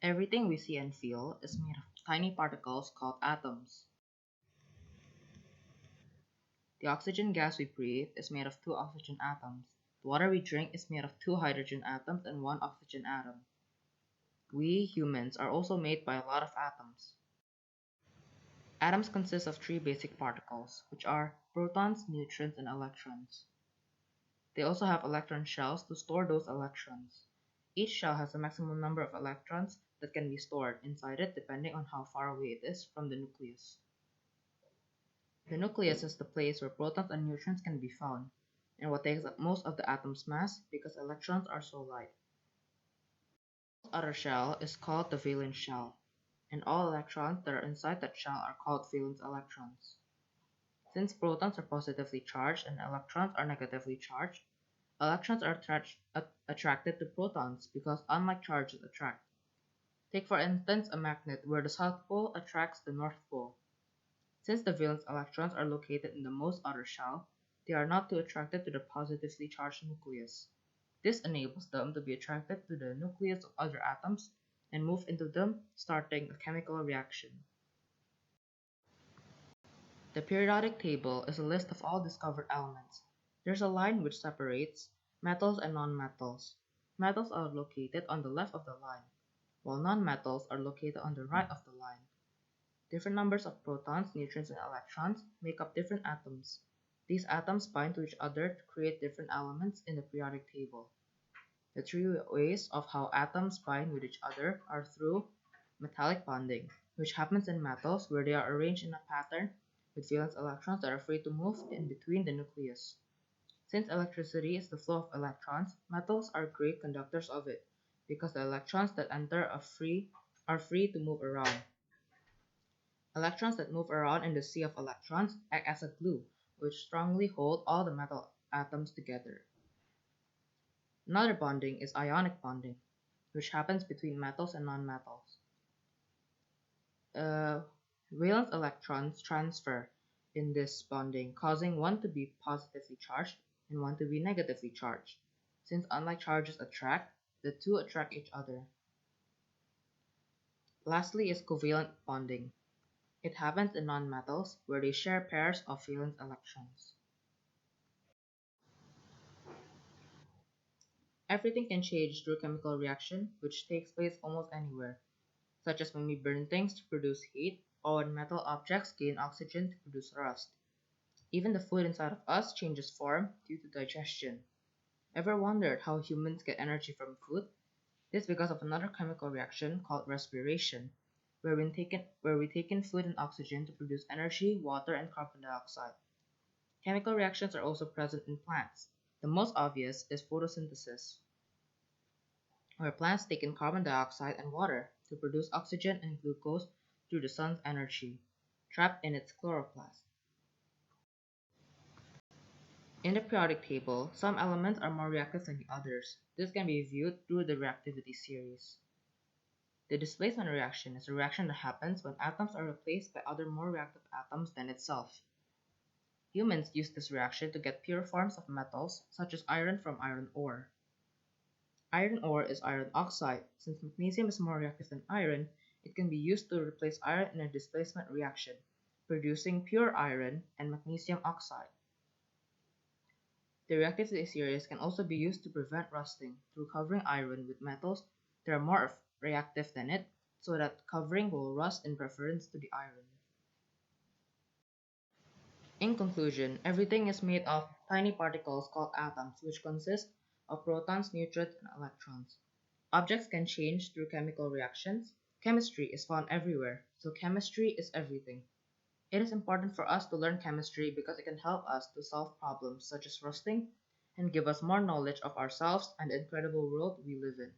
Everything we see and feel is made of tiny particles called atoms. The oxygen gas we breathe is made of 2 oxygen atoms. The water we drink is made of 2 hydrogen atoms and 1 oxygen atom. We humans are also made by a lot of atoms. Atoms consist of 3 basic particles, which are protons, neutrons, and electrons. They also have electron shells to store those electrons. Each shell has a maximum number of electrons that can be stored inside it depending on how far away it is from the nucleus. The nucleus is the place where protons and neutrons can be found, and what takes up most of the atom's mass because electrons are so light. The outer shell is called the valence shell, and all electrons that are inside that shell are called valence electrons. Since protons are positively charged and electrons are negatively charged, electrons are attracted to protons because unlike charges attract. Take for instance a magnet where the south pole attracts the north pole. Since the valence electrons are located in the most outer shell, they are not too attracted to the positively charged nucleus. This enables them to be attracted to the nucleus of other atoms and move into them, starting a chemical reaction. The periodic table is a list of all discovered elements. There's a line which separates metals and nonmetals. Metals are located on the left of the line, while nonmetals are located on the right of the line. Different numbers of protons, neutrons, and electrons make up different atoms. These atoms bind to each other to create different elements in the periodic table. The 3 ways of how atoms bind with each other are through metallic bonding, which happens in metals where they are arranged in a pattern with valence electrons that are free to move in between the nucleus. Since electricity is the flow of electrons, metals are great conductors of it, because the electrons that enter are free to move around. Electrons that move around in the sea of electrons act as a glue, which strongly hold all the metal atoms together. Another bonding is ionic bonding, which happens between metals and nonmetals. Valence electrons transfer in this bonding, causing one to be positively charged and one to be negatively charged. Since unlike charges attract, the two attract each other. Lastly is covalent bonding. It happens in nonmetals where they share pairs of valence electrons. Everything can change through chemical reaction, which takes place almost anywhere, such as when we burn things to produce heat, or when metal objects gain oxygen to produce rust. Even the food inside of us changes form due to digestion. Ever wondered how humans get energy from food? This is because of another chemical reaction called respiration, where we take in food and oxygen to produce energy, water, and carbon dioxide. Chemical reactions are also present in plants. The most obvious is photosynthesis, where plants take in carbon dioxide and water to produce oxygen and glucose through the sun's energy, trapped in its chloroplast. In the periodic table, some elements are more reactive than the others. This can be viewed through the reactivity series. The displacement reaction is a reaction that happens when atoms are replaced by other more reactive atoms than itself. Humans use this reaction to get pure forms of metals, such as iron from iron ore. Iron ore is iron oxide. Since magnesium is more reactive than iron, it can be used to replace iron in a displacement reaction, producing pure iron and magnesium oxide. The reactivity series can also be used to prevent rusting through covering iron with metals that are more reactive than it, so that covering will rust in preference to the iron. In conclusion, everything is made of tiny particles called atoms, which consist of protons, neutrons, and electrons. Objects can change through chemical reactions. Chemistry is found everywhere, so chemistry is everything. It is important for us to learn chemistry because it can help us to solve problems such as rusting and give us more knowledge of ourselves and the incredible world we live in.